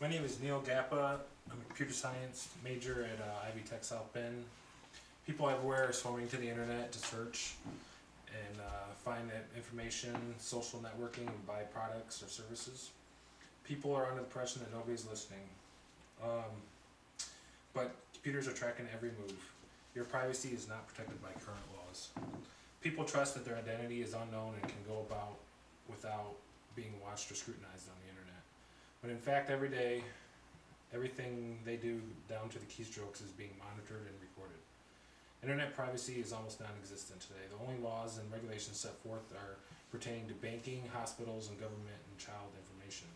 My name is Neil Gappa. I'm a computer science major at Ivy Tech South Bend. People everywhere are swarming to the internet to search and find information, social networking, and buy products or services. People are under the impression that nobody's listening. But computers are tracking every move. Your privacy is not protected by current laws. People trust that their identity is unknown and can go about without being watched or scrutinized on the internet. But in fact, every day, everything they do down to the keystrokes is being monitored and recorded. Internet privacy is almost non-existent today. The only laws and regulations set forth are pertaining to banking, hospitals, and government and child information.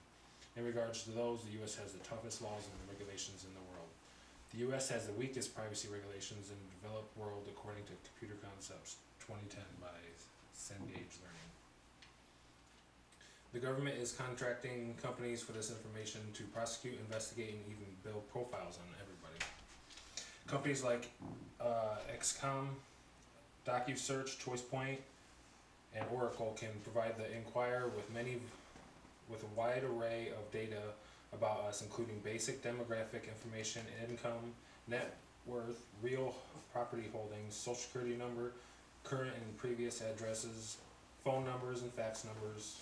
In regards to those, the U.S. has the toughest laws and regulations in the world. The U.S. has the weakest privacy regulations in the developed world according to Computer Concepts 2010 by Cengage Learning. The government is contracting companies for this information to prosecute, investigate, and even build profiles on everybody. Companies like XCOM, DocuSearch, ChoicePoint, and Oracle can provide the inquirer with a wide array of data about us, including basic demographic information, income, net worth, real property holdings, social security number, current and previous addresses, phone numbers and fax numbers,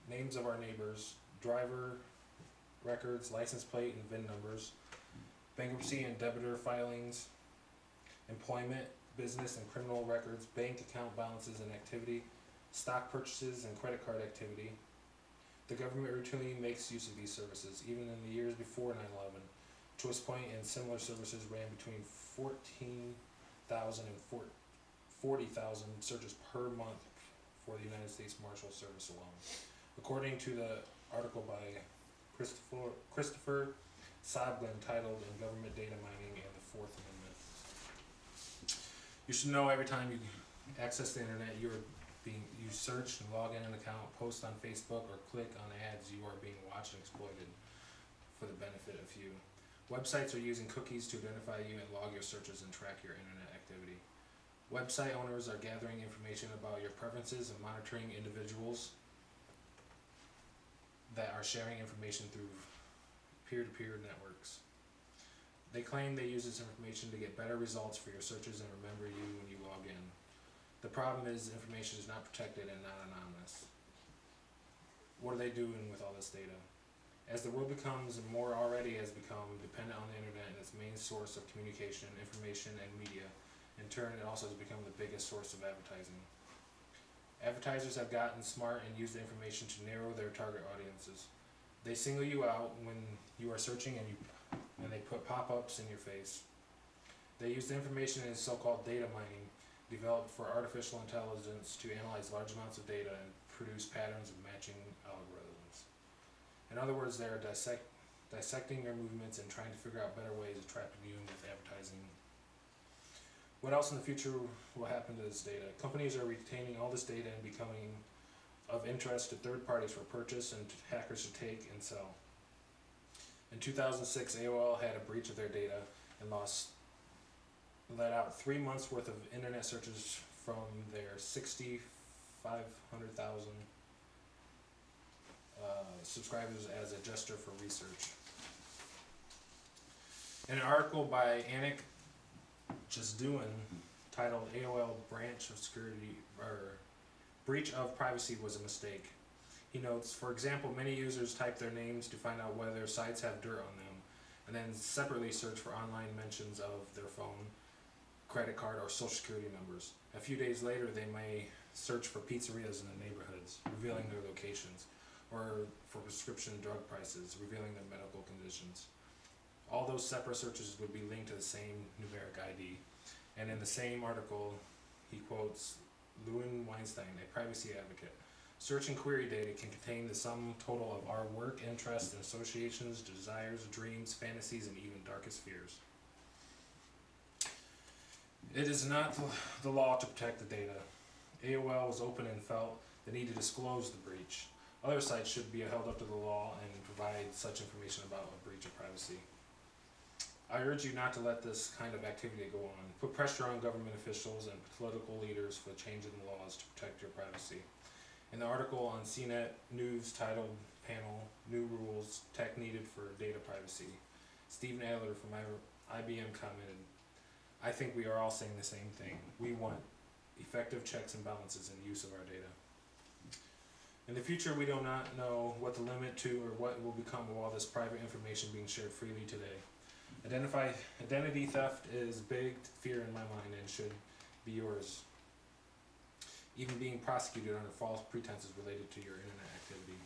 names of our neighbors, driver records, license plate and VIN numbers, bankruptcy and debitor filings, employment, business and criminal records, bank account balances and activity, stock purchases and credit card activity. The government routinely makes use of these services. Even in the years before 9/11, ChoicePoint and similar services ran between 14,000 and 40,000 searches per month for the United States Marshal Service alone. According to the article by Christopher Sobglin titled "In Government Data Mining and the Fourth Amendment." You should know every time you access the internet, you search and log in an account, post on Facebook, or click on ads, you are being watched and exploited for the benefit of few. Websites are using cookies to identify you and log your searches and track your internet activity. Website owners are gathering information about your preferences and monitoring individuals that are sharing information through peer-to-peer networks. They claim they use this information to get better results for your searches and remember you when you log in. The problem is information is not protected and not anonymous. What are they doing with all this data? As the world becomes, and more already has become, dependent on the internet and its main source of communication, information, and media, in turn it also has become the biggest source of advertising. Advertisers have gotten smart and use the information to narrow their target audiences. They single you out when you are searching and they put pop-ups in your face. They use the information in so-called data mining, developed for artificial intelligence to analyze large amounts of data and produce patterns of matching algorithms. In other words, they are dissecting your movements and trying to figure out better ways of trapping you with advertising. What else in the future will happen to this data? Companies are retaining all this data and becoming of interest to third parties for purchase and hackers to take and sell. In 2006, AOL had a breach of their data and let out 3 months worth of internet searches from their 500,000 subscribers as a gesture for research. In an article by Anik Jasdouen titled "AOL Breach of Privacy was a Mistake," he notes, for example, many users type their names to find out whether sites have dirt on them, and then separately search for online mentions of their phone, credit card, or social security numbers. A few days later, they may search for pizzerias in the neighborhoods, revealing their locations, or for prescription drug prices, revealing their medical conditions. All those separate searches would be linked to the same numeric ID. And in the same article, he quotes Lewin Weinstein, a privacy advocate. Search and query data can contain the sum total of our work, interests, and associations, desires, dreams, fantasies, and even darkest fears. It is not the law to protect the data. AOL was open and felt the need to disclose the breach. Other sites should be held up to the law and provide such information about a breach of privacy. I urge you not to let this kind of activity go on. Put pressure on government officials and political leaders for change in the laws to protect your privacy. In the article on CNET News titled panel, new rules, tech needed for data privacy. Stephen Adler from IBM commented, I think we are all saying the same thing. We want effective checks and balances in the use of our data. In the future, we do not know what the limit to or what will become of all this private information being shared freely today. Identity theft is big fear in my mind and should be yours. Even being prosecuted under false pretenses related to your internet activity.